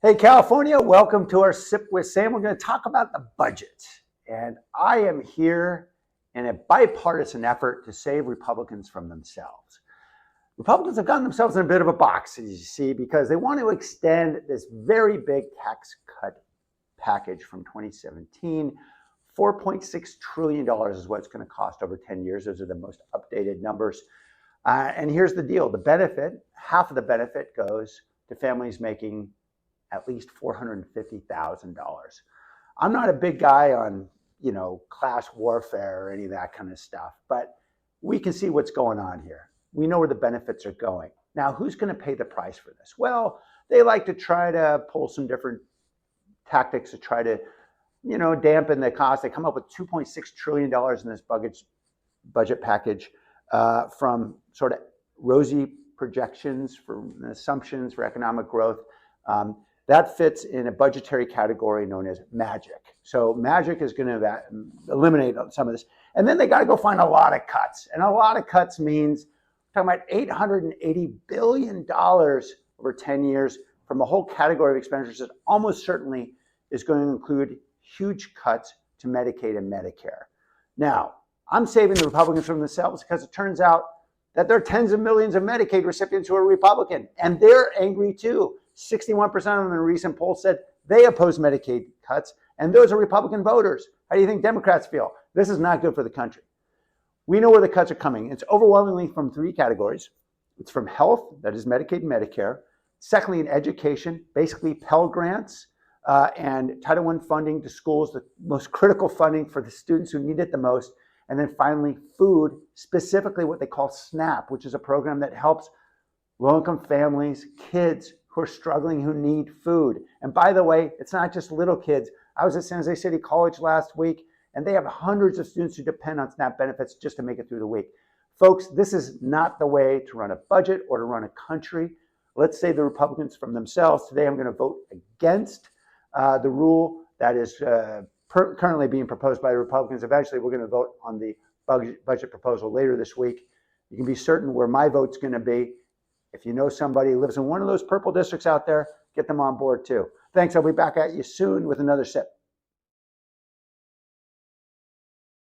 Hey, California, welcome to our Sip with Sam. We're going to talk about the budget. And I am here in a bipartisan effort to save Republicans from themselves. Republicans have gotten themselves in a bit of a box, as you see, because they want to extend this very big tax cut package from 2017. $4.6 trillion is what it's going to cost over 10 years. Those are the most updated numbers. And here's the deal. The benefit, half of the benefit goes to families making at least $450,000. I'm not a big guy on, class warfare or any of that kind of stuff, but we can see what's going on here. We know where the benefits are going. Now, who's going to pay the price for this? Well, they like to try to pull some different tactics to try to, dampen the cost. They come up with $2.6 trillion in this budget package from sort of rosy projections for assumptions for economic growth. That fits in a budgetary category known as magic. So magic is going to eliminate some of this. And then they got to go find a lot of cuts. And a lot of cuts means we're talking about $880 billion over 10 years from a whole category of expenditures that almost certainly is going to include huge cuts to Medicaid and Medicare. Now, I'm saving the Republicans from themselves because it turns out that there are tens of millions of Medicaid recipients who are Republican, and they're angry too. 61% of them in a recent poll said they oppose Medicaid cuts, and those are Republican voters. How do you think Democrats feel? This is not good for the country. We know where the cuts are coming. It's overwhelmingly from three categories. It's from health, that is Medicaid and Medicare. Secondly, in education, basically Pell Grants and Title I funding to schools, the most critical funding for the students who need it the most. And then finally, food, specifically what they call SNAP, which is a program that helps low-income families, kids who are struggling, who need food. And by the way, it's not just little kids. I was at San Jose City College last week, and they have hundreds of students who depend on SNAP benefits just to make it through the week. Folks, this is not the way to run a budget or to run a country. Let's save the Republicans from themselves. Today, I'm going to vote against the rule that is currently being proposed by the Republicans. Eventually, we're going to vote on the budget proposal later this week. You can be certain where my vote's going to be. If you know somebody who lives in one of those purple districts out there, get them on board too. Thanks. I'll be back at you soon with another sip.